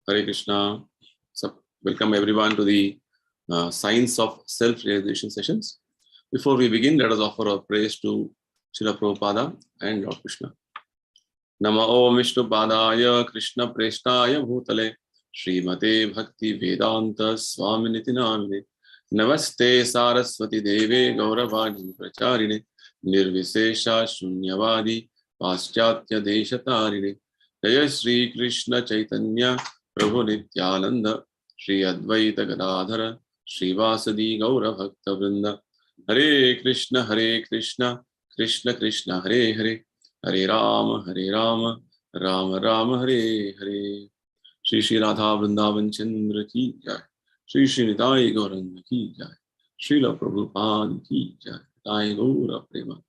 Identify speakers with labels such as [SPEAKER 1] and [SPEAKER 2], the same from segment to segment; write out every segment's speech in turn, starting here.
[SPEAKER 1] Hare Krishna. So, welcome everyone to the Science of Self-Realization sessions. Before we begin, let us offer our praise to Srila Prabhupada and Lord Krishna. Nama Om Vishnu Padaya Krishna Preshtaya Bhutale Srimate Bhaktivedanta Swami Namine Namaste Saraswati Deve Gauravani Pracharine Nirvisesha Shunyavadi Paschatya Deshatarine Jaya Sri Krishna Chaitanya Prabhu Nityananda Shri Advaita Gadadhara Shri Vasadi Gaura Bhakta Vrinda Hare Krishna Krishna Krishna Hare Hare Hare Rama Rama Rama Hare Hare Shri Shri Radha Vrindavan Chandrodaya ki jai Shri Shri Nidai Gauranga ki jai Srila Prabhupada ki jai Jai Gaura Prema.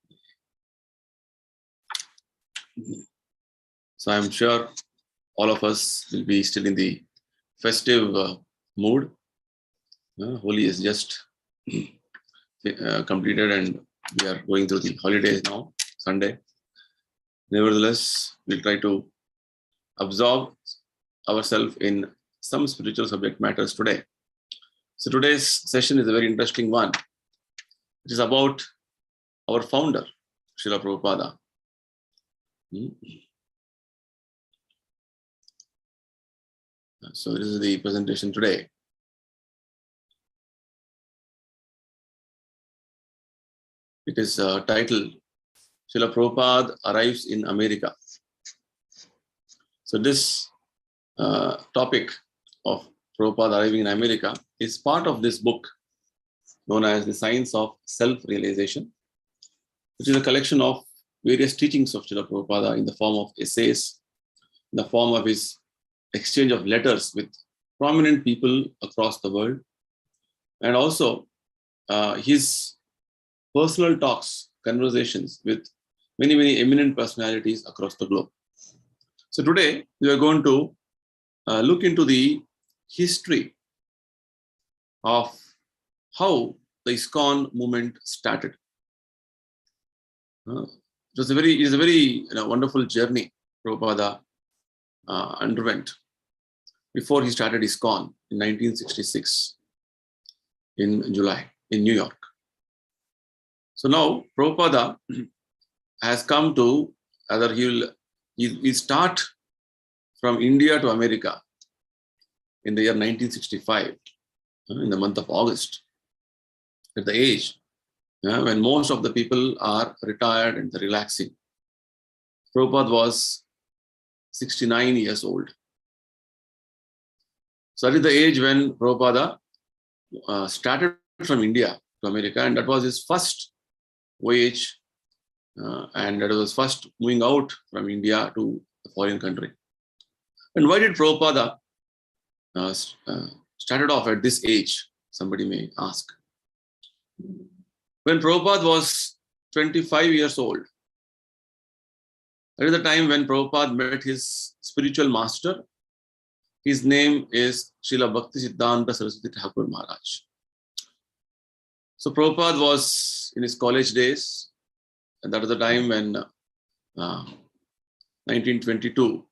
[SPEAKER 1] So I am sure all of us will be still in the festive mood. Holi is just completed and we are going through the holidays now, Sunday. Nevertheless, we'll try to absorb ourselves in some spiritual subject matters today. So today's session is a very interesting one. It is about our founder, Srila Prabhupada. So this is the presentation today. It is titled Srila Prabhupada Arrives in America. So this topic of Prabhupada arriving in America is part of this book known as The Science of Self-Realization, which is a collection of various teachings of Srila Prabhupada in the form of essays, in the form of his exchange of letters with prominent people across the world, and also his personal talks, conversations with many eminent personalities across the globe. So today we are going to look into the history of how the ISKCON movement started. It is a very wonderful journey Prabhupada underwent before he started ISKCON in 1966 in July in New York. So now Prabhupada has come to either he'll start from India to America in the year 1965 in the month of August at the age when most of the people are retired and relaxing. Prabhupada was 69 years old. So that is the age when Prabhupada started from India to America, and that was his first voyage, and that was first moving out from India to a foreign country. And why did Prabhupada started off at this age? Somebody may ask. When Prabhupada was 25 years old, that is the time when Prabhupada met his spiritual master. His name is Srila Bhaktivedanta Swami Prabhupada Maharaj. So Prabhupada was in his college days, and that was the time when 1922,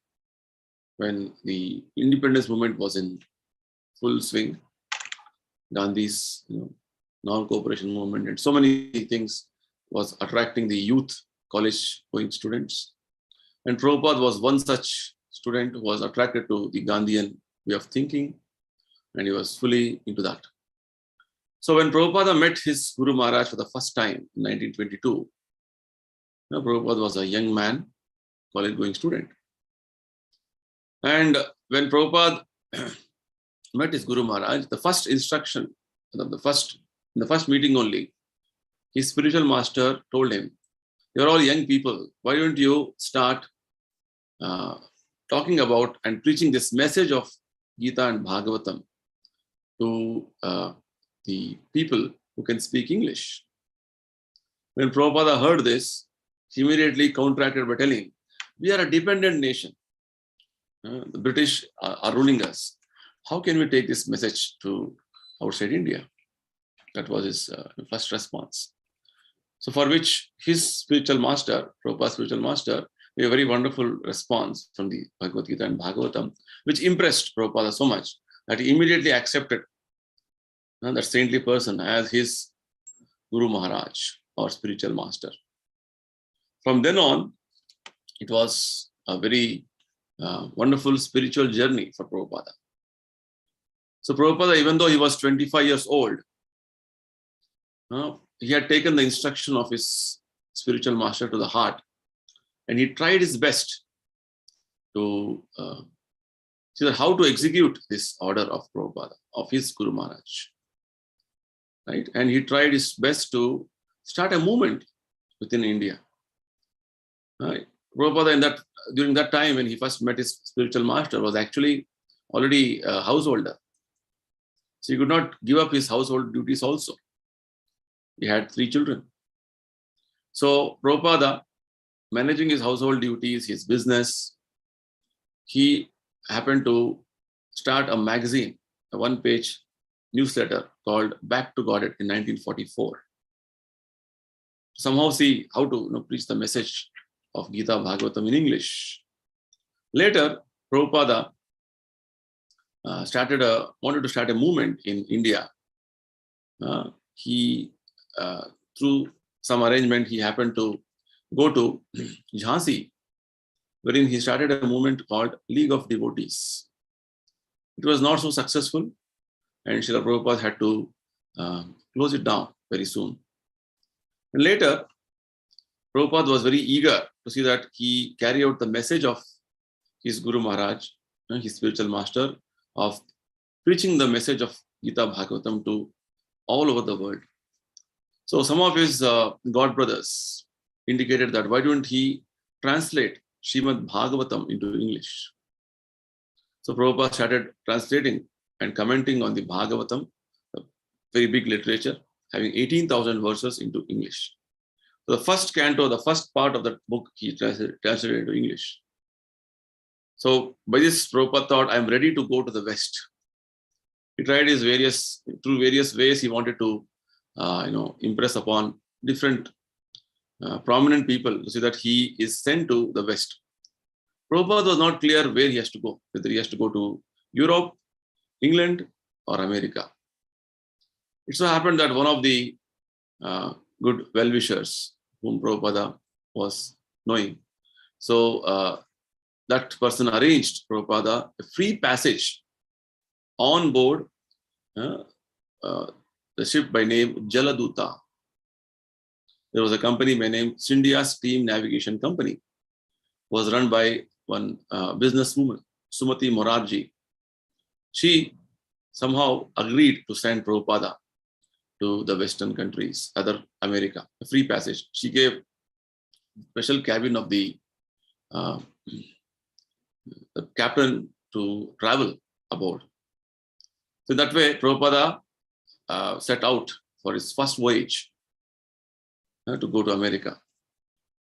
[SPEAKER 1] when the independence movement was in full swing. Gandhi's non-cooperation movement and so many things was attracting the youth college-going students. And Prabhupada was one such student who was attracted to the Gandhian way of thinking, and he was fully into that. So when Prabhupada met his Guru Maharaj for the first time in 1922, Prabhupada was a young man, college-going student. And when Prabhupada met his Guru Maharaj, the first instruction, in the first meeting only, his spiritual master told him, "You're all young people. Why don't you start talking about and preaching this message of Gita and Bhagavatam to the people who can speak English?" When Prabhupada heard this, he immediately counteracted by telling, "We are a dependent nation. The British are ruling us. How can we take this message to outside India?" That was his first response. So for which his spiritual master, Prabhupada's spiritual master, a very wonderful response from the Bhagavad Gita and Bhagavatam, which impressed Prabhupada so much that he immediately accepted that saintly person as his Guru Maharaj or spiritual master. From then on, it was a very wonderful spiritual journey for Prabhupada. So Prabhupada, even though he was 25 years old, he had taken the instruction of his spiritual master to the heart, and he tried his best to see how to execute this order of Prabhupada, of his Guru Maharaj. Right? And he tried his best to start a movement within India. Right? Prabhupada, during that time when he first met his spiritual master, was actually already a householder. So he could not give up his household duties also. He had 3 children. So Prabhupada, managing his household duties, his business, he happened to start a magazine, a 1-page newsletter called Back to Godhead in 1944. Somehow see how to preach the message of Gita Bhagavatam in English. Later, Prabhupada wanted to start a movement in India. Through some arrangement, he happened to go to Jhansi, wherein he started a movement called League of Devotees. It was not so successful, and Srila Prabhupada had to close it down very soon. And later, Prabhupada was very eager to see that he carry out the message of his Guru Maharaj, his spiritual master, of preaching the message of Gita Bhagavatam to all over the world. So some of his god brothers indicated that why don't he translate Srimad Bhagavatam into English? So Prabhupada started translating and commenting on the Bhagavatam, a very big literature, having 18,000 verses into English. So the first canto, the first part of that book, he translated into English. So by this, Prabhupada thought, I'm ready to go to the West. He tried through various ways, he wanted to impress upon different prominent people to see that he is sent to the West. Prabhupada was not clear where he has to go, whether he has to go to Europe, England, or America. It so happened that one of the good well-wishers whom Prabhupada was knowing, so that person arranged Prabhupada a free passage on board the ship by name Jaladuta. There was a company by name India Steam Navigation Company, was run by one businesswoman, Sumati Morarji. She somehow agreed to send Prabhupada to the Western countries, other America, a free passage. She gave special cabin of the captain to travel aboard. So that way, Prabhupada set out for his first voyage to go to America.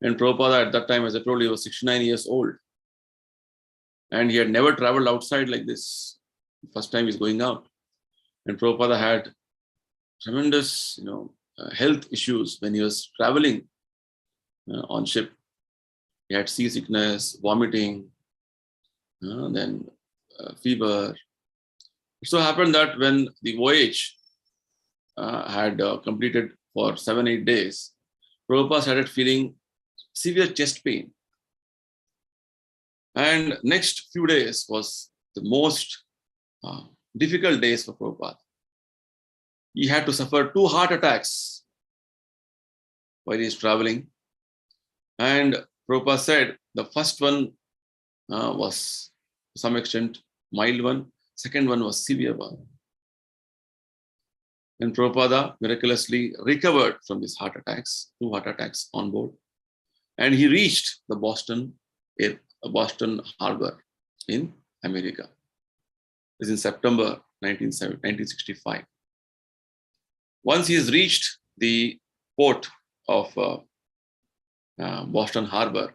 [SPEAKER 1] And Prabhupada at that time, as I told you, he was 69 years old. And he had never traveled outside like this. First time he's going out. And Prabhupada had tremendous, health issues when he was traveling on ship. He had seasickness, vomiting, then fever. It so happened that when the voyage had completed for 7-8 days, Prabhupada started feeling severe chest pain. And next few days was the most difficult days for Prabhupada. He had to suffer 2 heart attacks while he is traveling. And Prabhupada said the first one was to some extent mild one, second one was severe one. And Prabhupada miraculously recovered from these heart attacks, 2 heart attacks on board. And he reached the Boston harbor in America. This is in September 1965. Once he has reached the port of Boston Harbor,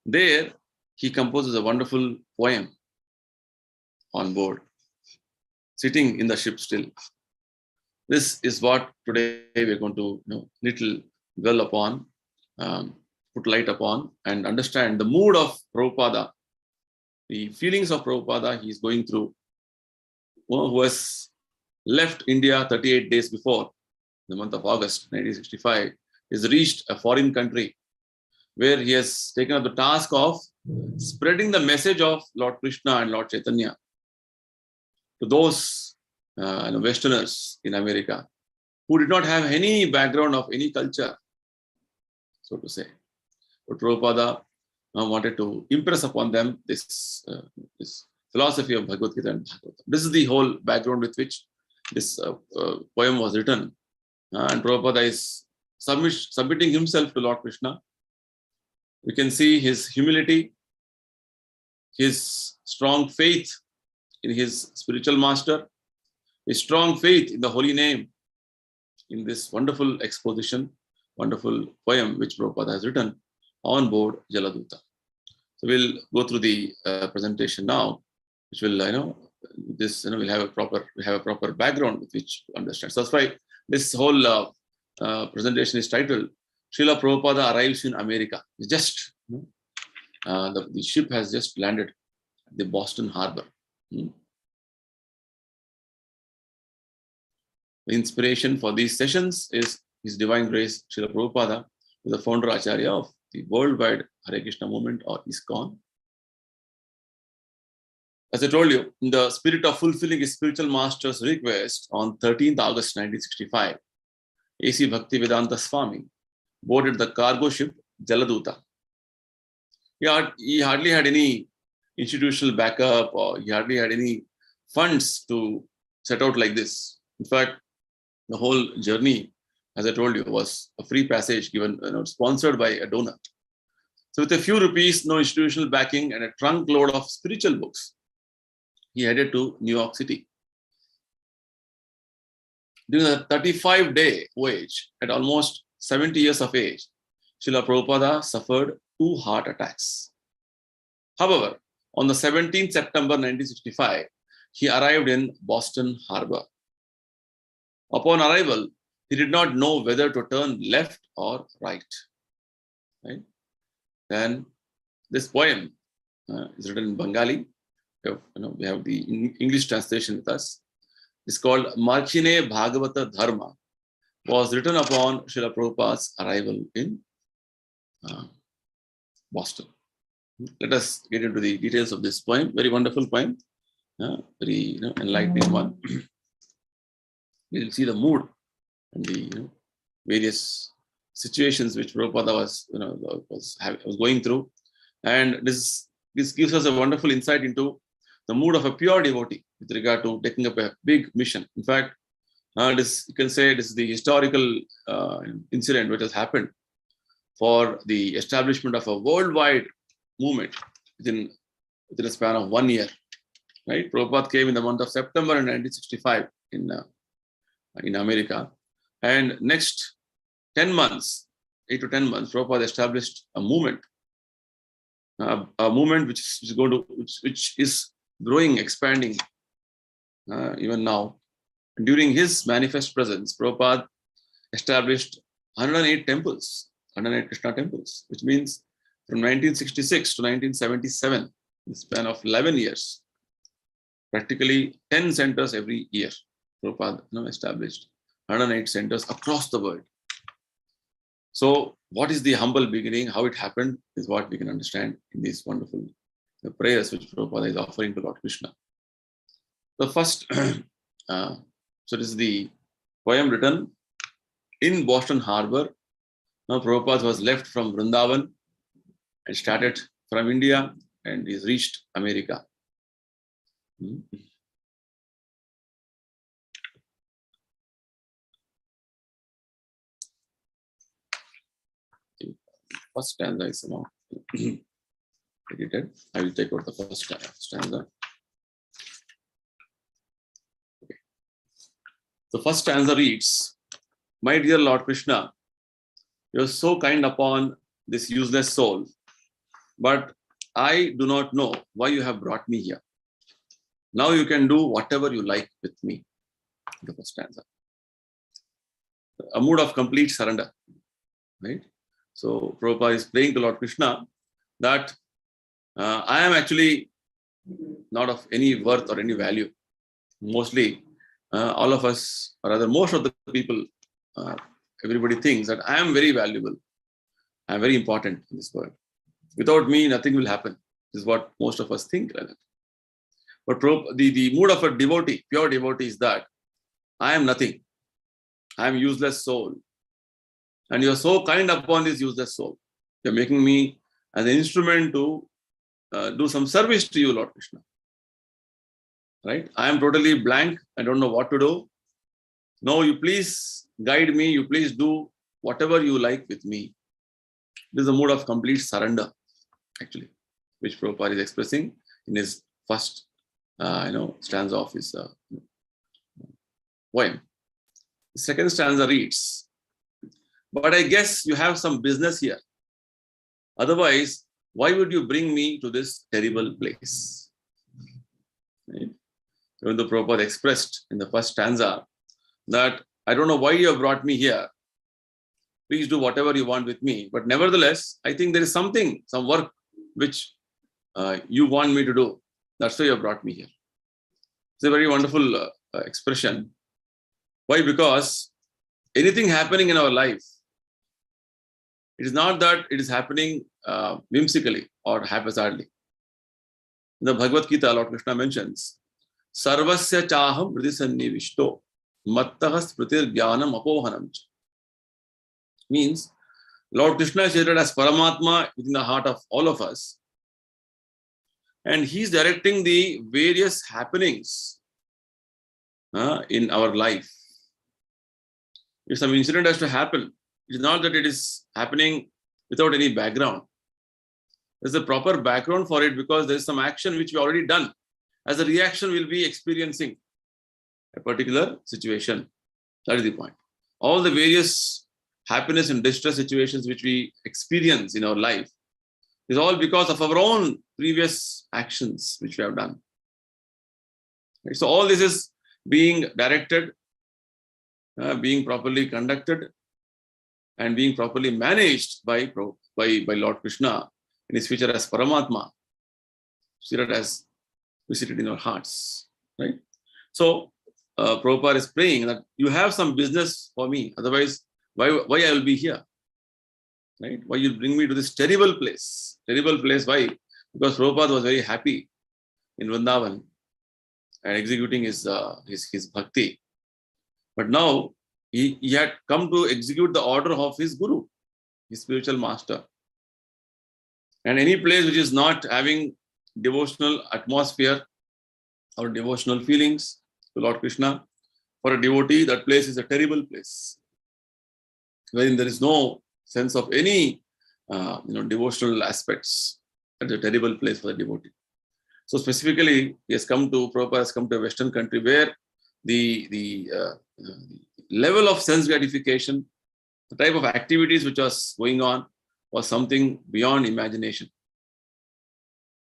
[SPEAKER 1] there he composes a wonderful poem on board, sitting in the ship still. This is what today we're going to little dwell upon. put light upon and understand the mood of Prabhupada, the feelings of Prabhupada he is going through, who has left India 38 days before, the month of August 1965, has reached a foreign country where he has taken up the task of spreading the message of Lord Krishna and Lord Chaitanya to those Westerners in America who did not have any background of any culture, so to say. But Prabhupada wanted to impress upon them this philosophy of Bhagavad Gita and Bhagavatam. This is the whole background with which this poem was written. And Prabhupada is submitting himself to Lord Krishna. We can see his humility, his strong faith in his spiritual master, his strong faith in the holy name in this wonderful exposition, wonderful poem which Prabhupada has written on board Jaladuta. So we'll go through the presentation now, which will, we'll have a proper background with which to understand. So that's why this whole presentation is titled Srila Prabhupada Arrives in America. It's just the ship has just landed at the Boston Harbor. The inspiration for these sessions is His Divine Grace Srila Prabhupada, who is the founder Acharya of the worldwide Hare Krishna movement, or ISKCON. As I told you, in the spirit of fulfilling his spiritual master's request, on 13th August 1965, A.C. Bhaktivedanta Swami boarded the cargo ship Jaladuta. He hardly had any institutional backup, or he hardly had any funds to set out like this. In fact, the whole journey, as I told you, was a free passage given, sponsored by a donor. So with a few rupees, no institutional backing, and a trunk load of spiritual books, he headed to New York City. During a 35-day voyage, at almost 70 years of age, Srila Prabhupada suffered 2 heart attacks. However, on the 17th September 1965, he arrived in Boston Harbor. Upon arrival, he did not know whether to turn left or right. Then this poem is written in Bengali. We have the English translation with us. It's called Marchine Bhagavata Dharma. Was written upon Srila Prabhupada's arrival in Boston. Let us get into the details of this poem. Very wonderful poem, very enlightening one. We will see the mood and the various situations which Prabhupada was going through, and this gives us a wonderful insight into the mood of a pure devotee with regard to taking up a big mission. In fact, you can say this is the historical incident which has happened for the establishment of a worldwide movement within a span of 1 year. Right? Prabhupada came in the month of September in 1965 in America, and next 10 months, 8 to 10 months, Prabhupada established a movement which is growing, expanding even now. During his manifest presence, Prabhupada established 108 temples, 108 Krishna temples, which means from 1966 to 1977, in the span of 11 years, practically 10 centers every year. Prabhupada established 108 centers across the world. So what is the humble beginning, how it happened, is what we can understand in these wonderful prayers which Prabhupada is offering to Lord Krishna. The first, so this is the poem written in Boston Harbor. Now Prabhupada was left from Vrindavan and started from India, and he's reached America. First stanza is now edited. I will take out the first stanza. Okay. The first stanza reads, "My dear Lord Krishna, you are so kind upon this useless soul, but I do not know why you have brought me here. Now you can do whatever you like with me." The first stanza. A mood of complete surrender, right? So Prabhupada is praying to Lord Krishna that I am actually not of any worth or any value. Mostly, all of us, or rather most of the people, everybody thinks that I am very valuable. I am very important in this world. Without me, nothing will happen. This is what most of us think. Like that. But the mood of a devotee, pure devotee, is that I am nothing. I am useless soul. And you are so kind upon this useless soul. You are making me as an instrument to do some service to you, Lord Krishna. Right? I am totally blank. I don't know what to do. No, you please guide me. You please do whatever you like with me. This is a mood of complete surrender, actually, which Prabhupada is expressing in his first, stanza of his poem. The second stanza reads, but I guess you have some business here. Otherwise, why would you bring me to this terrible place? Right? Even though Prabhupada expressed in the first stanza that I don't know why you have brought me here. Please do whatever you want with me. But nevertheless, I think there is something, some work which you want me to do. That's why you have brought me here. It's a very wonderful expression. Why? Because anything happening in our life, it is not that it is happening whimsically or haphazardly. In the Bhagavad Gita, Lord Krishna mentions, Sarvasya chaham hridisannivishto mattaha smritir jnanam apohanam. Means, Lord Krishna is stated as Paramatma within the heart of all of us. And he is directing the various happenings in our life. If some incident has to happen, it is not that it is happening without any background. There's a proper background for it because there is some action which we already done. As a reaction, we'll be experiencing a particular situation. That is the point. All the various happiness and distress situations which we experience in our life is all because of our own previous actions which we have done. Right? So all this is being directed, being properly conducted, and being properly managed by Lord Krishna in his feature as Paramatma, seated as visited in our hearts. Right? So Prabhupada is praying that you have some business for me, otherwise why I will be here? Right? Why you bring me to this terrible place? Terrible place, why? Because Prabhupada was very happy in Vrindavan and executing his bhakti. But now he had come to execute the order of his guru, his spiritual master. And any place which is not having devotional atmosphere or devotional feelings to Lord Krishna, for a devotee, that place is a terrible place, wherein there is no sense of any devotional aspects. That's a terrible place for the devotee. So specifically, Prabhupada has come to a Western country where the level of sense gratification, the type of activities which was going on was something beyond imagination.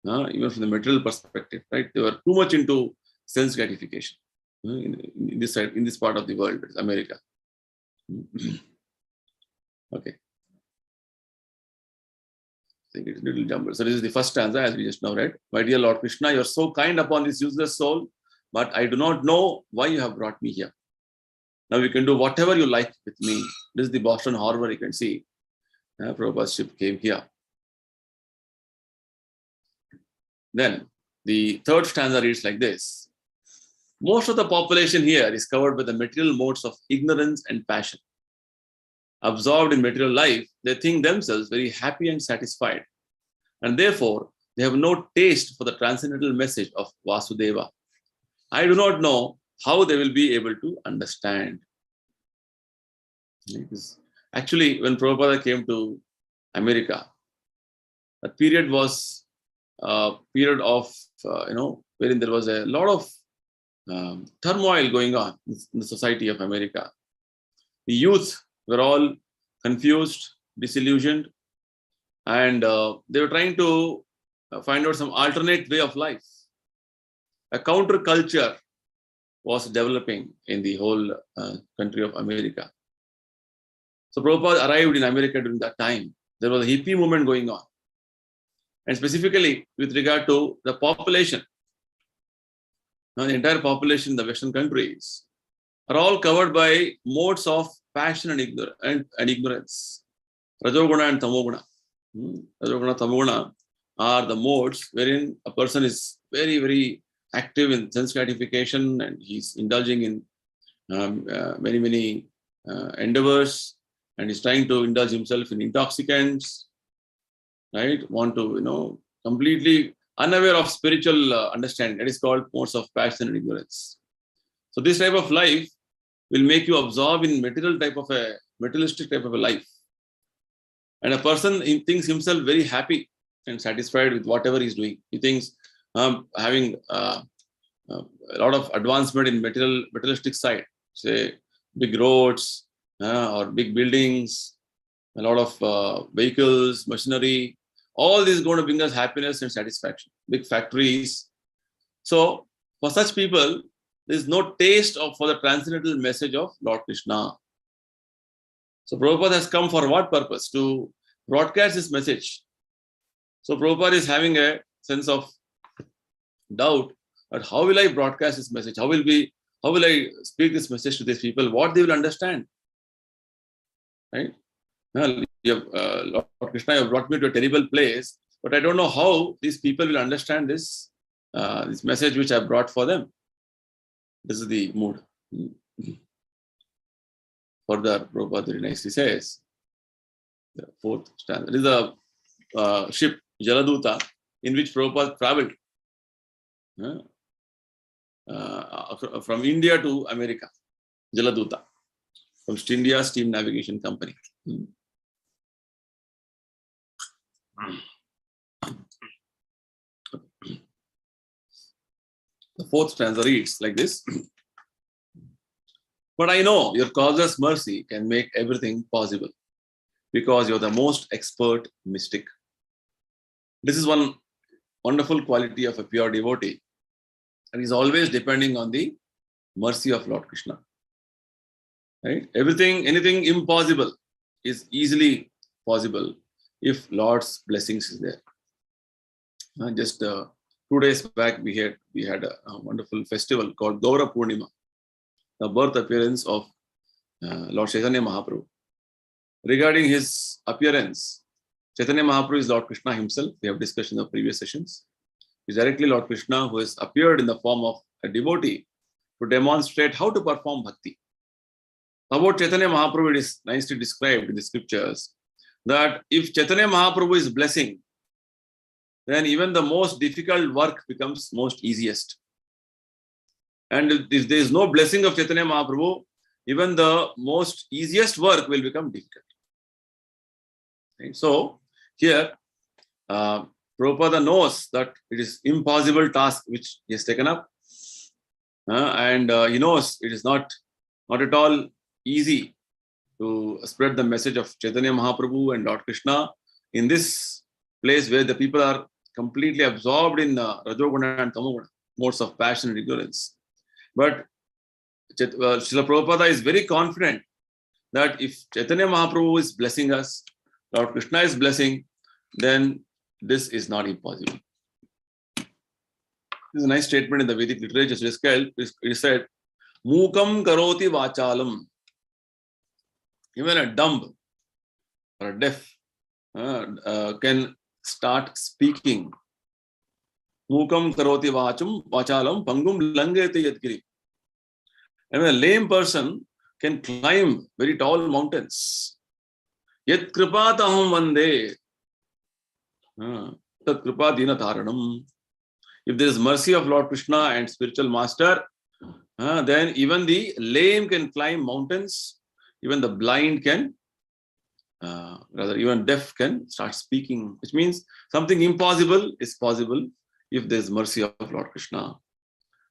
[SPEAKER 1] Even from the material perspective, right? They were too much into sense gratification in this part of the world, America. Okay. I think it's a little jumbled. So this is the first stanza as we just now read. My dear Lord Krishna, you are so kind upon this useless soul, but I do not know why you have brought me here. Now you can do whatever you like with me. This is the Boston Harbor, you can see. Prabhupada's ship came here. Then the third stanza reads like this. Most of the population here is covered by the material modes of ignorance and passion. Absorbed in material life, they think themselves very happy and satisfied. And therefore, they have no taste for the transcendental message of Vasudeva. I do not know how they will be able to understand. Actually, when Prabhupada came to America, that period was a period of, wherein there was a lot of turmoil going on in the society of America. The youth were all confused, disillusioned, and they were trying to find out some alternate way of life. A counterculture was developing in the whole country of America. So Prabhupada arrived in America during that time there was a hippie movement going on. And specifically with regard to the population, the entire population in the Western countries are all covered by modes of passion and ignorance. Rajoguna and Tamoguna. Rajoguna, Tamoguna are the modes wherein a person is very, very active in sense gratification and he's indulging in many endeavors, and he's trying to indulge himself in intoxicants, right? Want to, completely unaware of spiritual understanding. That is called modes of passion and ignorance. So this type of life will make you absorb in materialistic type of a life. And a person thinks himself very happy and satisfied with whatever he's doing. He thinks having a lot of advancement in materialistic side, say big roads or big buildings, a lot of vehicles, machinery, all this is going to bring us happiness and satisfaction. Big factories. So for such people, there is no taste for the transcendental message of Lord Krishna. So Prabhupada has come for what purpose? To broadcast his message. So Prabhupada is having a sense of doubt that how will I broadcast this message? How will I speak this message to these people? What they will understand? Right? Lord Krishna, you have brought me to a terrible place, but I don't know how these people will understand this message which I brought for them. This is the mood. Further, Prabhupada very nicely says, the fourth stanza. There is a ship, Jaladuta, in which Prabhupada traveled from India to America. Jaladuta, from India Steam Navigation Company. The fourth stanza reads like this. But I know your causeless mercy can make everything possible because you're the most expert mystic. This is one wonderful quality of a pure devotee, and he's always depending on the mercy of Lord Krishna. Right? Anything impossible is easily possible if Lord's blessings is there. Just 2 days back, we had a wonderful festival called Gaura Purnima, the birth appearance of Lord Chaitanya Mahaprabhu. Regarding his appearance, Chaitanya Mahaprabhu is Lord Krishna himself. We have discussed in the previous sessions. It's directly Lord Krishna who has appeared in the form of a devotee to demonstrate how to perform bhakti. About Chaitanya Mahaprabhu, it is nicely described in the scriptures that if Chaitanya Mahaprabhu is blessing, then even the most difficult work becomes most easiest. And if there is no blessing of Chaitanya Mahaprabhu, even the most easiest work will become difficult. Right? So here, Prabhupada knows that it is impossible task which he has taken up, and he knows it is not at all easy to spread the message of Chaitanya Mahaprabhu and Lord Krishna in this place where the people are completely absorbed in Rajoguna and Tamoguna, modes of passion and ignorance. But Srila Prabhupada is very confident that if Chaitanya Mahaprabhu is blessing us, Lord Krishna is blessing, then this is not impossible. This is a nice statement in the Vedic literature. It is said, Mukam karoti vachalam. Even a dumb or a deaf can start speaking. Mukam karoti vachalam pangum langete yadgiri. And a lame person can climb very tall mountains. Yat kripataham vande. Tat kripadina taranam. If there is mercy of Lord Krishna and spiritual master, then even the lame can climb mountains. Even the blind can, even deaf can start speaking, which means something impossible is possible if there is mercy of Lord Krishna.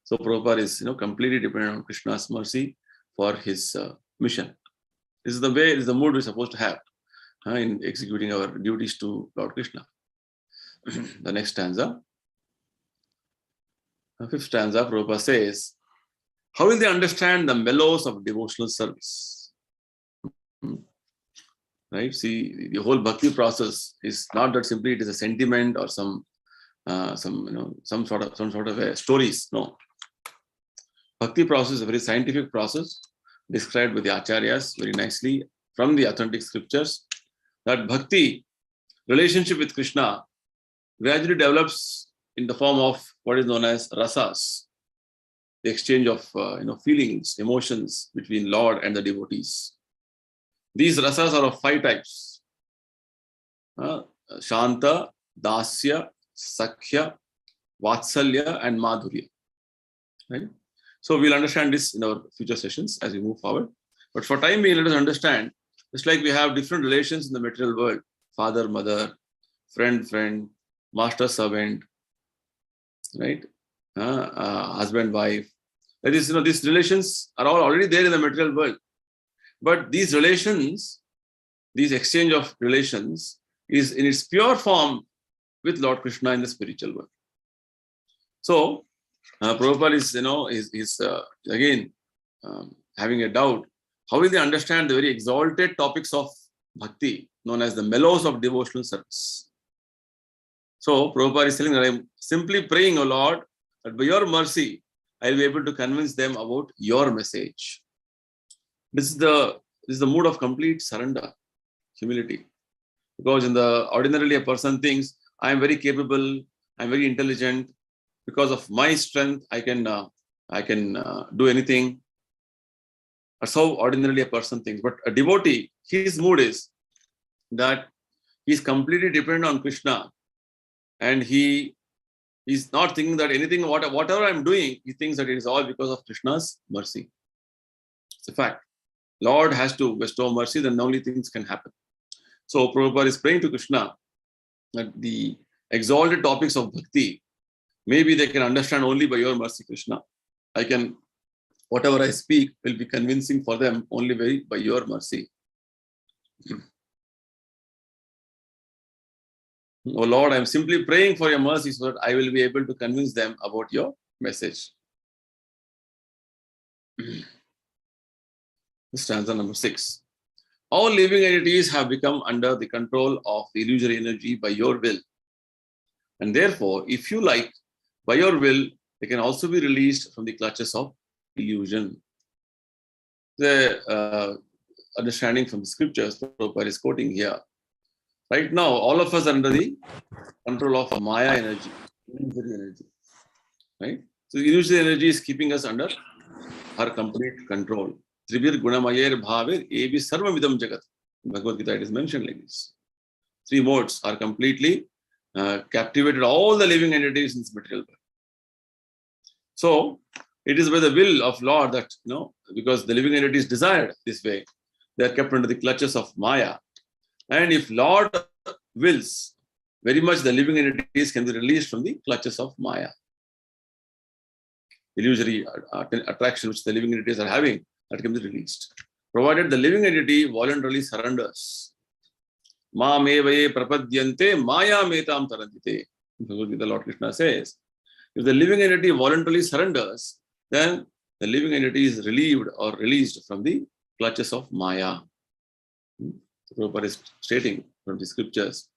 [SPEAKER 1] So Prabhupada is completely dependent on Krishna's mercy for his mission. This is the way, this is the mood we're supposed to have in executing our duties to Lord Krishna. The next stanza, the fifth stanza, Prabhupada says, how will they understand the mellows of devotional service? right? See, the whole bhakti process is not that simply it is a sentiment or some sort of a stories. No, bhakti process is a very scientific process described by the acharyas very nicely from the authentic scriptures. That bhakti relationship with Krishna gradually develops in the form of what is known as rasas, the exchange of feelings, emotions between Lord and the devotees. These rasas are of 5 types: Shanta, Dasya, Sakhya, Vatsalya, and Madhurya. Right? So we'll understand this in our future sessions as we move forward. But for time being, let us understand, just like we have different relations in the material world: father, mother, friend, master, servant, right? Husband, wife. That is, these relations are all already there in the material world. But these relations, these exchange of relations, is in its pure form with Lord Krishna in the spiritual world. So, Prabhupada is again having a doubt. How will they understand the very exalted topics of bhakti, known as the mellows of devotional service? So, Prabhupada is telling that I am simply praying, O Lord, that by your mercy, I will be able to convince them about your message. This is the mood of complete surrender, humility. Because ordinarily a person thinks, I am very capable, I am very intelligent. Because of my strength, I can do anything. That's how ordinarily a person thinks. But a devotee, his mood is that he is completely dependent on Krishna, and he is not thinking that anything, whatever I'm doing, he thinks that it is all because of Krishna's mercy. It's a fact. Lord has to bestow mercy, then only things can happen. So Prabhupada is praying to Krishna that the exalted topics of bhakti, maybe they can understand only by your mercy, Krishna. Whatever I speak will be convincing for them only by your mercy. Oh Lord, I'm simply praying for your mercy so that I will be able to convince them about your message. Stanza number 6. All living entities have become under the control of the illusory energy by your will. And therefore, if you like, by your will, they can also be released from the clutches of illusion. The understanding from the scriptures Prabhupada is quoting here. Right now, all of us are under the control of Maya energy, illusory energy. Right? So illusory energy is keeping us under her complete control. Tribir Gunamayer Bhavir Evi Sarvamidam Jagat. In Bhagavad Gita, it is mentioned like this. 3 modes are completely captivated all the living entities in this material world. So it is by the will of Lord that, because the living entities desired this way, they are kept under the clutches of Maya. And if Lord wills, very much the living entities can be released from the clutches of Maya. Illusory attraction which the living entities are having, that can be released. Provided the living entity voluntarily surrenders. Ma mevaye prapadyante maya metam tarantite. Bhagavad Gita, Lord Krishna says, if the living entity voluntarily surrenders, then the living entity is relieved or released from the clutches of Maya. Prabhupada is stating from the scriptures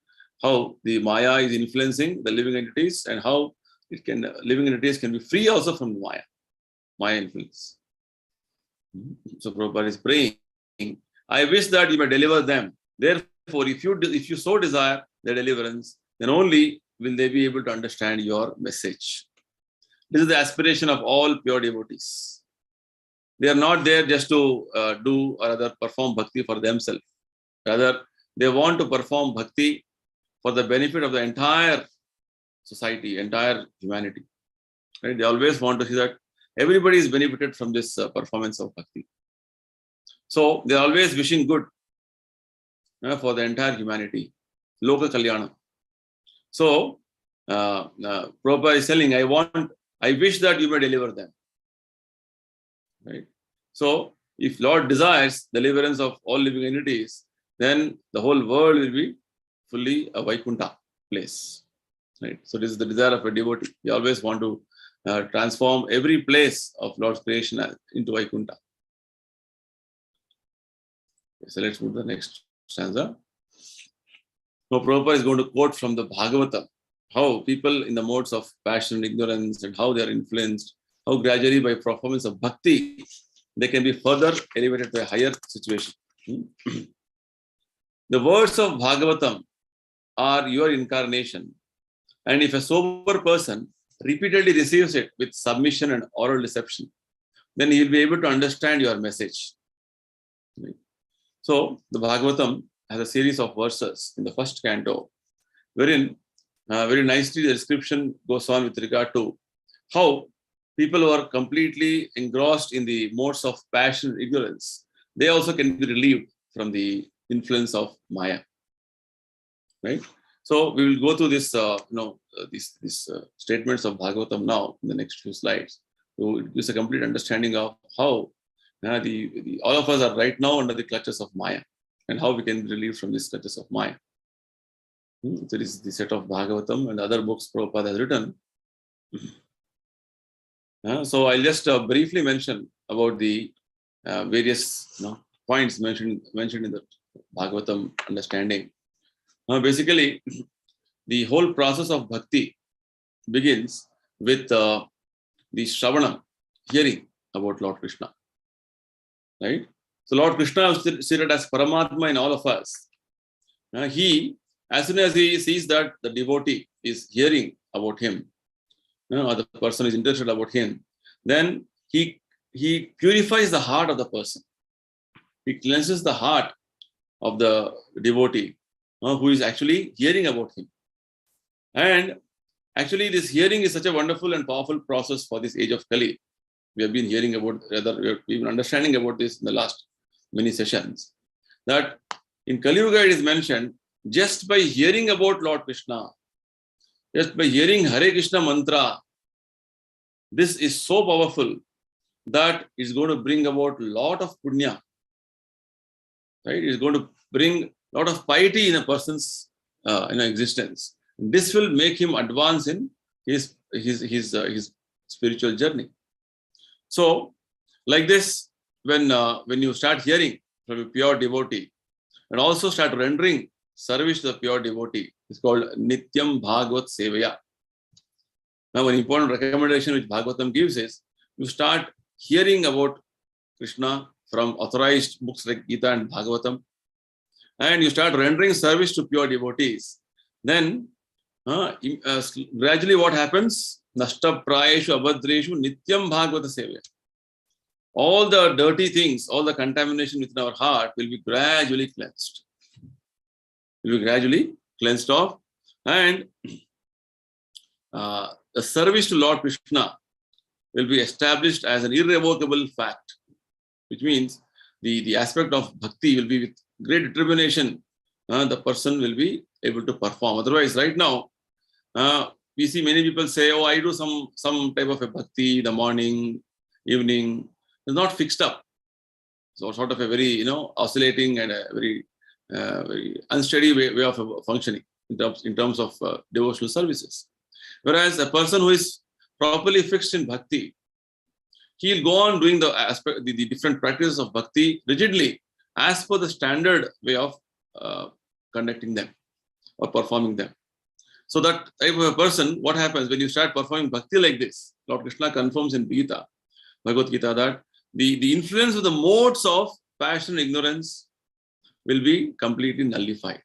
[SPEAKER 1] how the Maya is influencing the living entities and how living entities can be free also from Maya influence. So Prabhupada is praying, I wish that you may deliver them. Therefore, if you so desire their deliverance, then only will they be able to understand your message. This is the aspiration of all pure devotees. They are not there just to do or rather perform bhakti for themselves. Rather, they want to perform bhakti for the benefit of the entire society, entire humanity. Right? They always want to see that everybody is benefited from this performance of bhakti. So they are always wishing good for the entire humanity. Loka Kalyana. So Prabhupada is telling, I wish that you may deliver them. Right? So if Lord desires deliverance of all living entities, then the whole world will be fully a Vaikuntha place. Right? So this is the desire of a devotee. We always want to transform every place of Lord's creation into Vaikuntha. So let's move to the next stanza. Now, Prabhupada is going to quote from the Bhagavatam, how people in the modes of passion and ignorance and how they are influenced, how gradually by performance of bhakti, they can be further elevated to a higher situation. The words of Bhagavatam are your incarnation. And if a sober person repeatedly receives it with submission and oral reception, then he will be able to understand your message. So, the Bhagavatam has a series of verses in the first canto, wherein very nicely the description goes on with regard to how people who are completely engrossed in the modes of passion and ignorance, they also can be relieved from the influence of Maya. Right? So we will go through this, these statements of Bhagavatam now in the next few slides. So it gives a complete understanding of how all of us are right now under the clutches of Maya and how we can be relieved from these clutches of Maya. So this is the set of Bhagavatam and other books Prabhupada has written. So I'll just briefly mention about the various points mentioned in the Bhagavatam understanding. Basically, the whole process of bhakti begins with the Shravana, hearing about Lord Krishna. Right? So Lord Krishna is seated as Paramatma in all of us. He, as soon as he sees that the devotee is hearing about him, or the person is interested about him, then he purifies the heart of the person. He cleanses the heart of the devotee who is actually hearing about him. And actually, this hearing is such a wonderful and powerful process for this age of Kali. We have been hearing about, we've been understanding about this in the last many sessions, that in Kali Yuga it is mentioned, just by hearing about Lord Krishna, just by hearing Hare Krishna mantra, this is so powerful that it's going to bring about a lot of punya. Right? It's going to bring a lot of piety in a person's existence. This will make him advance in his spiritual journey. So, like this, when you start hearing from a pure devotee and also start rendering service to the pure devotee, it's called Nityam Bhagavat Sevaya. Now, an important recommendation which Bhagavatam gives is you start hearing about Krishna from authorized books like Gita and Bhagavatam, and you start rendering service to pure devotees. Then, gradually what happens? Nashta prayeshu abhadreshu nityam bhagavata sevaya. All the dirty things, all the contamination within our heart will be gradually cleansed. Will be gradually cleansed off, and the service to Lord Krishna will be established as an irrevocable fact, which means the aspect of bhakti will be with great determination. The person will be able to perform. Otherwise, right now, we see many people say, "Oh, I do some type of a bhakti in the morning, evening." It's not fixed up. So, sort of a very oscillating and a very unsteady way of functioning in terms of devotional services. Whereas a person who is properly fixed in bhakti, he will go on doing the different practices of bhakti rigidly as per the standard way of conducting them or performing them. So that type of a person, what happens when you start performing bhakti like this? Lord Krishna confirms in Gita, Bhagavad Gita, that the influence of the modes of passion and ignorance will be completely nullified.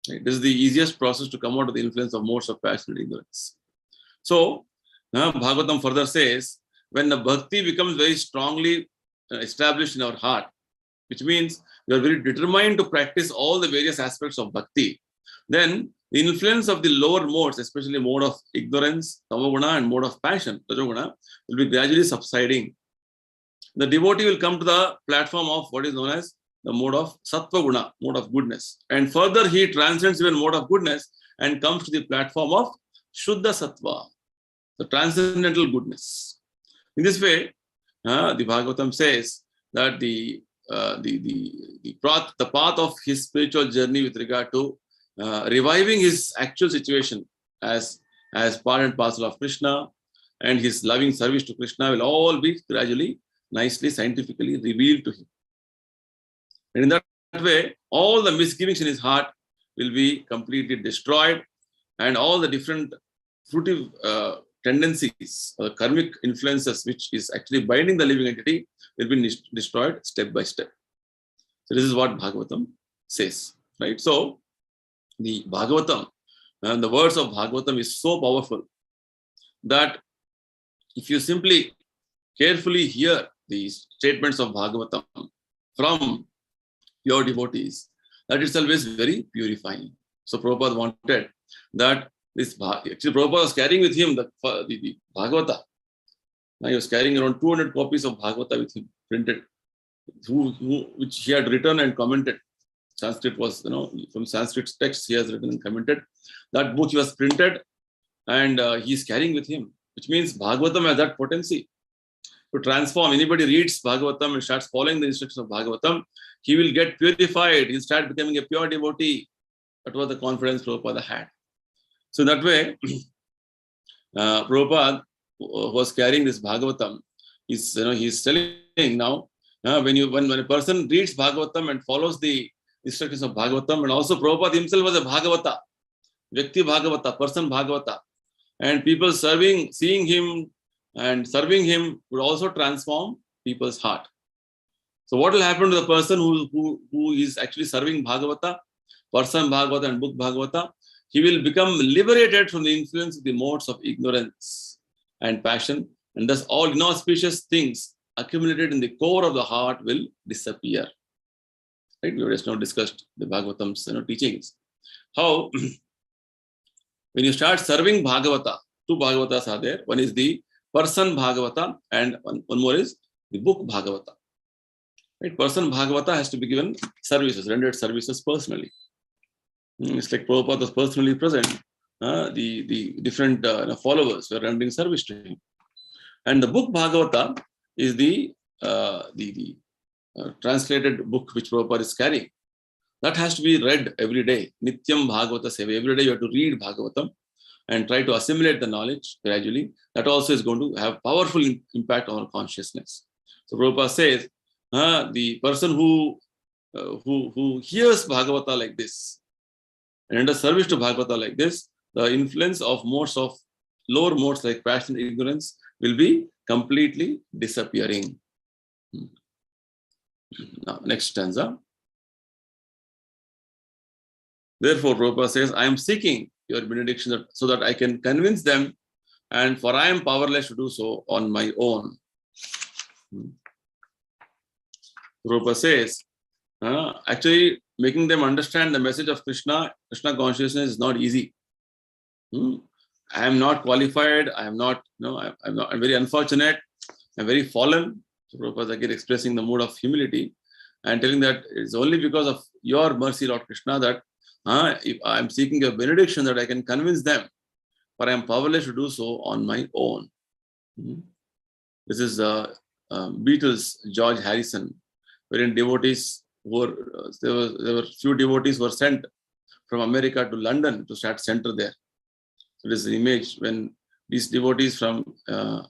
[SPEAKER 1] Right? This is the easiest process to come out of the influence of modes of passion and ignorance. So, Bhagavatam further says, when the bhakti becomes very strongly established in our heart, which means we are very determined to practice all the various aspects of bhakti, then the influence of the lower modes, especially mode of ignorance, tamoguna, and mode of passion, rajoguna, will be gradually subsiding. The devotee will come to the platform of what is known as the mode of sattva guna, mode of goodness. And further, he transcends even mode of goodness and comes to the platform of shuddha sattva, the transcendental goodness. In this way, the Bhagavatam says that the path of his spiritual journey with regard to reviving his actual situation as part and parcel of Krishna and his loving service to Krishna will all be gradually, nicely, scientifically revealed to him. And in that way, all the misgivings in his heart will be completely destroyed, and all the different fruitive tendencies or karmic influences which is actually binding the living entity will be destroyed step by step. So this is what Bhagavatam says, right? So the Bhagavatam and the words of Bhagavatam is so powerful that if you simply carefully hear the statements of Bhagavatam from your devotees, that itself is very purifying. So Prabhupada wanted that this, actually Prabhupada was carrying with him the Bhagavata. Now he was carrying around 200 copies of Bhagavata with him, printed, which he had written and commented. Sanskrit was, from Sanskrit text he has written and commented. That book he was printed and he is carrying with him, which means Bhagavatam has that potency to transform. Anybody reads Bhagavatam and starts following the instructions of Bhagavatam, he will get purified. He'll start becoming a pure devotee. That was the confidence Prabhupada had. So in that way, Prabhupada was carrying this Bhagavatam. He's telling now, when a person reads Bhagavatam and follows the instructions of Bhagavatam, and also Prabhupada himself was a Bhagavata, Vyakti Bhagavata, person Bhagavata, and people seeing him and serving him would also transform people's heart. So what will happen to the person who is actually serving Bhagavata, person Bhagavata and book Bhagavata? He will become liberated from the influence of the modes of ignorance and passion, and thus all inauspicious things accumulated in the core of the heart will disappear. Right? We have just now discussed the Bhagavatam's teachings. How when you start serving Bhagavata, two Bhagavatas are there. One is the person Bhagavata and one more is the book Bhagavata. Right? Person Bhagavata has to be given services, rendered services personally. It's like Prabhupada was personally present. The different followers were rendering service to him. And the book Bhagavata is the translated book which Prabhupada is carrying. That has to be read every day. Nityam Bhagavata Seva. Every day you have to read Bhagavatam and try to assimilate the knowledge gradually. That also is going to have powerful impact on our consciousness. So Prabhupada says, the person who hears Bhagavata like this and renders service to Bhagavata like this, the influence of modes of lower modes like passion and ignorance will be completely disappearing. Now, next stanza. Therefore, Prabhupada says, I am seeking your benediction so that I can convince them, and for I am powerless to do so on my own. Prabhupada says, actually making them understand the message of Krishna consciousness is not easy. I am not qualified. I'm very unfortunate. I'm very fallen. So Prabhupada again expressing the mood of humility and telling that it's only because of your mercy, Lord Krishna, that if I'm seeking a benediction that I can convince them, but I am powerless to do so on my own. This is Beatles, George Harrison, wherein devotees there were few devotees who were sent from America to London to start center there. So this is the image when these devotees from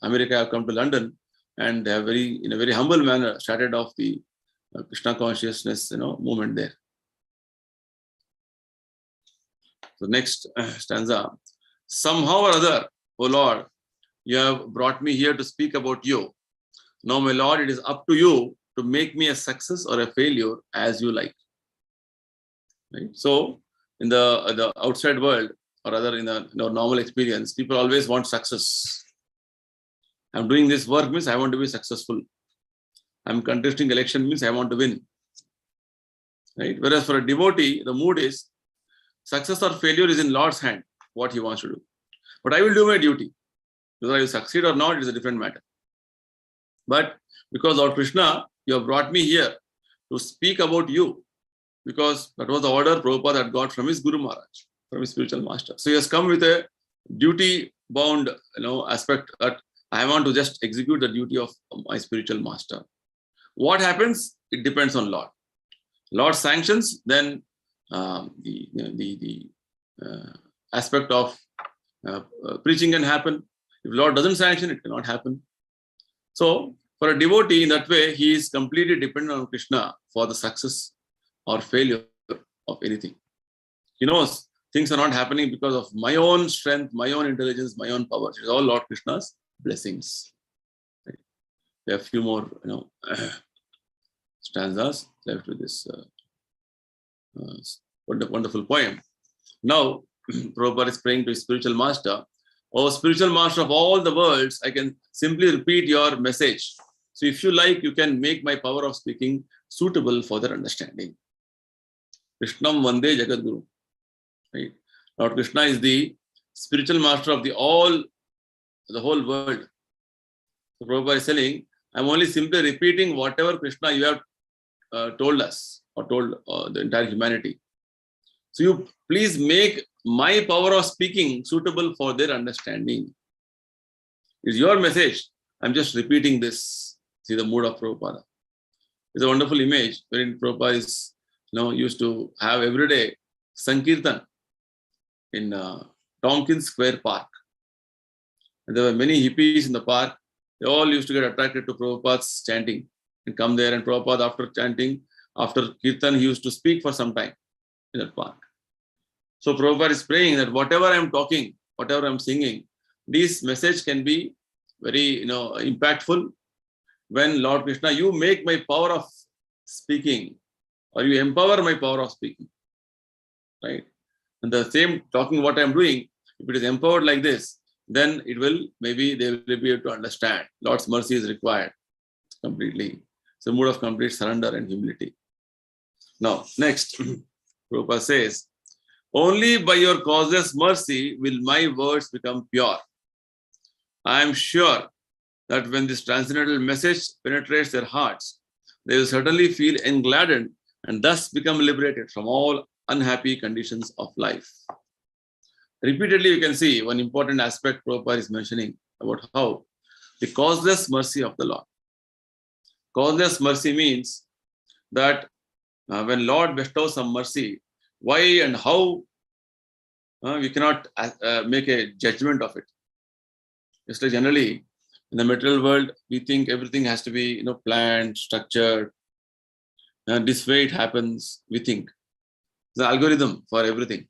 [SPEAKER 1] America have come to London and they have in a very humble manner started off the Krishna consciousness movement there. So next stanza. Somehow or other, O Lord, you have brought me here to speak about you. Now, my Lord, it is up to you to make me a success or a failure as you like. Right? So, in the outside world, or rather in the normal experience, people always want success. I'm doing this work means I want to be successful. I'm contesting election means I want to win. Right? Whereas for a devotee, the mood is success or failure is in Lord's hand, what he wants to do. But I will do my duty. Whether I will succeed or not, it is a different matter. But because Lord Krishna, you have brought me here to speak about you, because that was the order Prabhupada had got from his Guru Maharaj, from his spiritual master. So he has come with a duty-bound aspect that I want to just execute the duty of my spiritual master. What happens? It depends on Lord. Lord sanctions, then the aspect of preaching can happen. If Lord doesn't sanction, it cannot happen. So for a devotee, in that way, he is completely dependent on Krishna for the success or failure of anything. He knows things are not happening because of my own strength, my own intelligence, my own power. It is all Lord Krishna's blessings. Right? There are a few more, stanzas left with this wonderful poem. Now, Prabhupada is praying to his spiritual master. Oh, spiritual master of all the worlds, I can simply repeat your message. So if you like, you can make my power of speaking suitable for their understanding. Krishnam Vande Jagadguru. Right? Lord Krishna is the spiritual master of the whole world. So Prabhupada is telling, I'm only simply repeating whatever Krishna you have told us or told the entire humanity. So you please make my power of speaking suitable for their understanding. It's your message. I'm just repeating this. See the mood of Prabhupada. It's a wonderful image wherein Prabhupada is, used to have every day Sankirtan in Tompkins Square Park. And there were many hippies in the park. They all used to get attracted to Prabhupada's chanting and come there. And Prabhupada, after chanting, after Kirtan, he used to speak for some time in that park. So Prabhupada is praying that whatever I'm talking, whatever I'm singing, this message can be very, impactful. When Lord Krishna, you make my power of speaking, or you empower my power of speaking, right? And the same talking what I'm doing, if it is empowered like this, then it will, maybe they will be able to understand. Lord's mercy is required completely. It's a mood of complete surrender and humility. Now, next, Prabhupada says, only by your causeless mercy will my words become pure. I am sure that when this transcendental message penetrates their hearts, they will certainly feel engladdened and thus become liberated from all unhappy conditions of life. Repeatedly, you can see one important aspect Prabhupada is mentioning about how the causeless mercy of the Lord. Causeless mercy means that when Lord bestows some mercy, why and how we cannot make a judgment of it. Just like generally, in the material world, we think everything has to be, planned, structured. This way it happens, we think. There's an algorithm for everything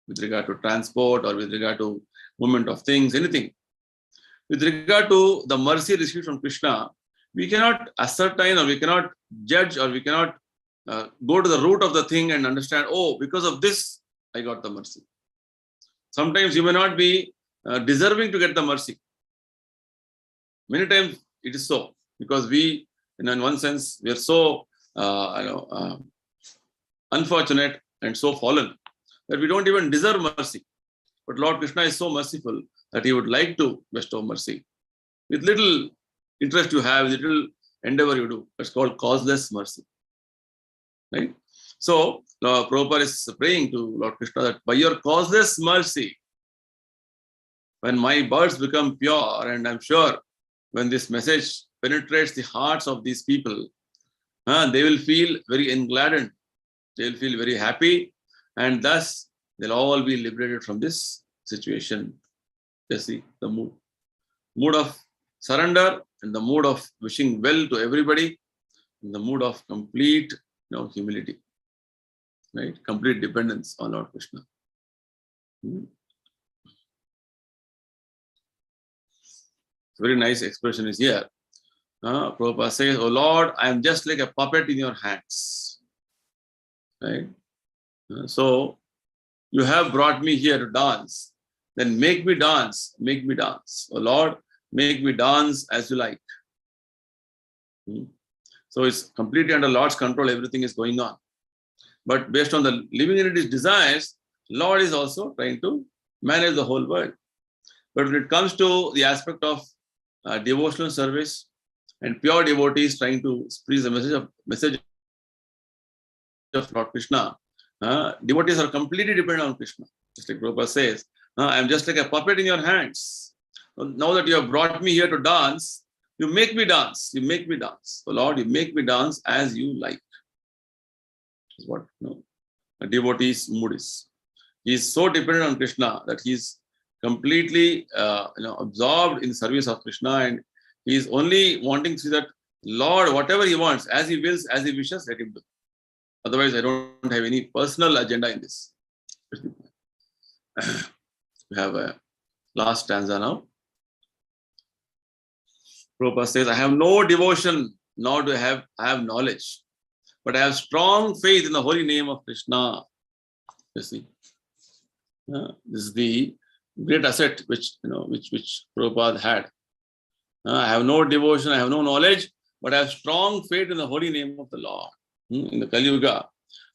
[SPEAKER 1] with regard to transport or with regard to movement of things, anything. With regard to the mercy received from Krishna, we cannot ascertain or we cannot judge or we cannot go to the root of the thing and understand, oh, because of this, I got the mercy. Sometimes you may not be deserving to get the mercy. Many times it is so, because we, in one sense, we are so unfortunate and so fallen that we don't even deserve mercy. But Lord Krishna is so merciful that he would like to bestow mercy. With little interest you have, little endeavor you do, it's called causeless mercy. Right? So, Prabhupada is praying to Lord Krishna that by your causeless mercy, when my words become pure, and I'm sure when this message penetrates the hearts of these people, they will feel very engladdened. They will feel very happy, and thus they'll all be liberated from this situation. You see the mood of surrender, and the mood of wishing well to everybody, and the mood of complete, humility, right? Complete dependence on Lord Krishna. Very nice expression is here. Prabhupada says, oh Lord, I am just like a puppet in your hands. Right? So you have brought me here to dance. Then make me dance. Make me dance. Oh Lord, make me dance as you like. So it's completely under Lord's control. Everything is going on. But based on the living entity's desires, Lord is also trying to manage the whole world. But when it comes to the aspect of devotional service and pure devotees trying to spread the message of Lord Krishna, devotees are completely dependent on Krishna. Just like Prabhupada says, I am just like a puppet in your hands. Now that you have brought me here to dance, you make me dance. You make me dance. So Lord, you make me dance as you like. That's what a devotee's mood is. He is so dependent on Krishna that he is completely absorbed in the service of Krishna, and he is only wanting to see that Lord, whatever he wants, as he wills, as he wishes, let him do. Otherwise, I don't have any personal agenda in this. We have a last stanza now. Prabhupada says, I have no devotion, nor do I have knowledge, but I have strong faith in the holy name of Krishna. You see, this is the great asset which Prabhupada had. I have no devotion, I have no knowledge, but I have strong faith in the holy name of the Lord. In the Kali Yuga,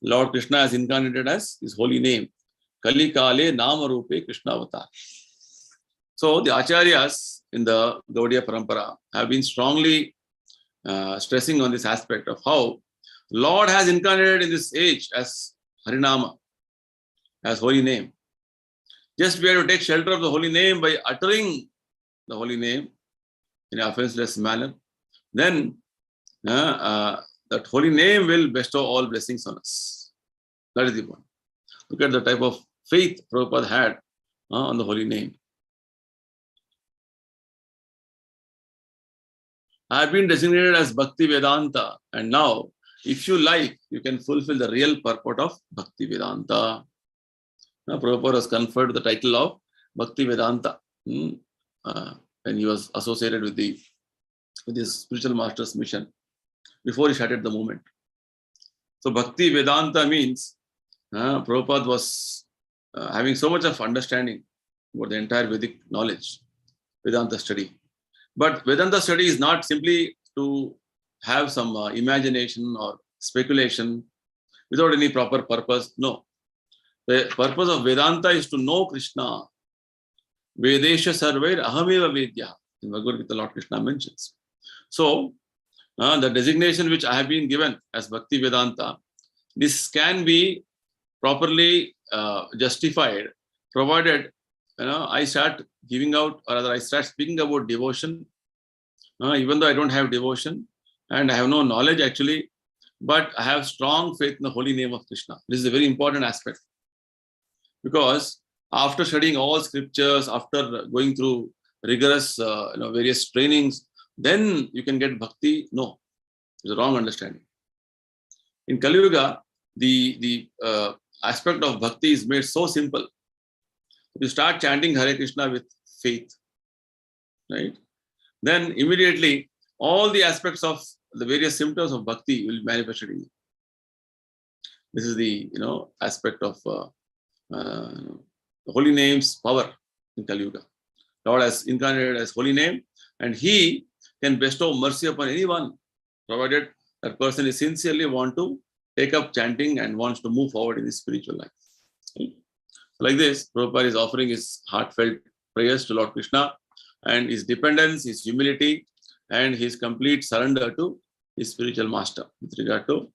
[SPEAKER 1] Lord Krishna has incarnated as his holy name. Kali Kale Nama Rupe Krishna Avatar. So the Acharyas in the Gaudiya Parampara have been strongly stressing on this aspect of how Lord has incarnated in this age as Harinama, as holy name. Just we have to take shelter of the holy name by uttering the holy name in an offenseless manner. Then that holy name will bestow all blessings on us. That is the point. Look at the type of faith Prabhupada had on the holy name. I have been designated as Bhaktivedanta, and now, if you like, you can fulfill the real purport of Bhaktivedanta. Now, Prabhupada was conferred the title of Bhaktivedanta when he was associated with his spiritual master's mission before he started the movement. So, Bhaktivedanta means Prabhupada was having so much of understanding about the entire Vedic knowledge, Vedanta study. But Vedanta study is not simply to have some imagination or speculation without any proper purpose. No. The purpose of Vedanta is to know Krishna. Vedesha sarvair ahameva vedya. In Bhagavad Gita, Lord Krishna mentions. So, the designation which I have been given as Bhakti Vedanta, this can be properly justified, provided I start giving out, or rather I start speaking about devotion, even though I don't have devotion and I have no knowledge actually, but I have strong faith in the holy name of Krishna. This is a very important aspect, because after studying all scriptures, after going through rigorous various trainings, then you can get bhakti. No, it's a wrong understanding. In Kali Yuga, the aspect of bhakti is made so simple. You start chanting Hare Krishna with faith, right? Then immediately all the aspects of the various symptoms of bhakti will be manifested in you. This is the aspect of the holy name's power in Kali Yuga. Lord has incarnated as holy name, and he can bestow mercy upon anyone, provided that person is sincerely want to take up chanting and wants to move forward in his spiritual life. Right? Like this, Prabhupada is offering his heartfelt prayers to Lord Krishna, and his dependence, his humility, and his complete surrender to his spiritual master with regard to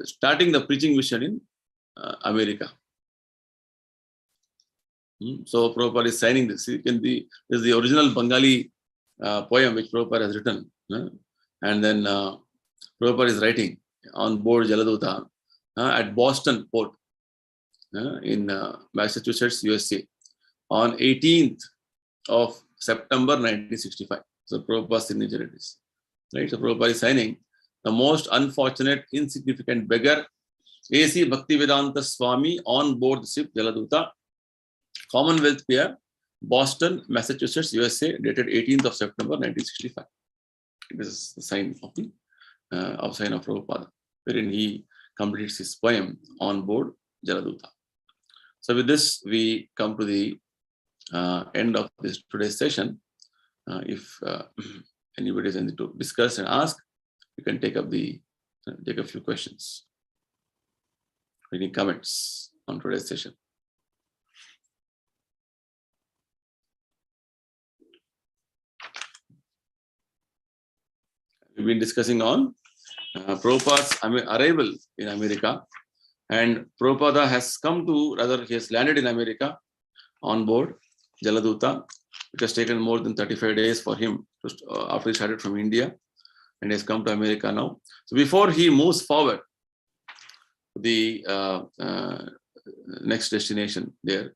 [SPEAKER 1] starting the preaching mission in America. So Prabhupada is signing this. This is the original Bengali poem which Prabhupada has written. And then Prabhupada is writing on board Jaladuta at Boston Port in Massachusetts, USA on 18th of September 1965. So Prabhupada's signature it is. Right? So Prabhupada is signing, the most unfortunate, insignificant beggar, A.C. Bhaktivedanta Swami on board the ship Jaladuta, Commonwealth Pier, Boston, Massachusetts, USA, dated 18th of September 1965. This is the sign of the sign of Prabhupada, wherein he completes his poem on board Jaladuta. So with this, we come to the end of this today's session. If anybody is anything to discuss and ask, you can take a few questions. Any comments on today's session? We've been discussing on Prabhupada's arrival in America, and Prabhupada has he has landed in America on board Jaladuta. It has taken more than 35 days for him after he started from India, and he has come to America now. So before he moves forward to the next destination there,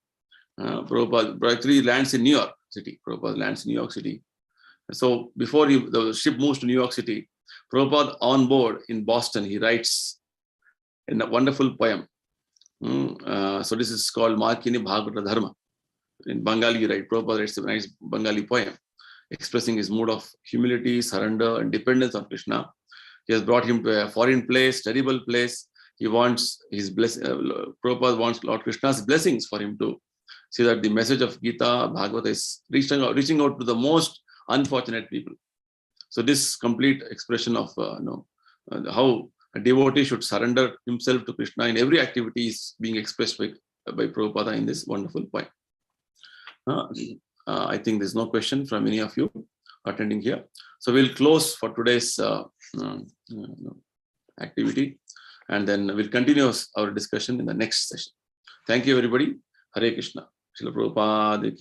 [SPEAKER 1] Prabhupada actually lands in New York City. Prabhupada lands in New York City. So before the ship moves to New York City, Prabhupada on board in Boston, he writes in a wonderful poem. So this is called Makini Bhagavata Dharma. In Bengali, right? Prabhupada writes a nice Bengali poem expressing his mood of humility, surrender, and dependence on Krishna. He has brought him to a foreign place, terrible place. He wants his blessing. Prabhupada wants Lord Krishna's blessings for him to see that the message of Gita, Bhagavata is reaching out to the most unfortunate people. So this complete expression of how a devotee should surrender himself to Krishna in every activity is being expressed by Prabhupada in this wonderful poem. I think there's no question from any of you attending here. So we'll close for today's activity, and then we'll continue our discussion in the next session. Thank you, everybody. Hare Krishna. Srila Prabhupada.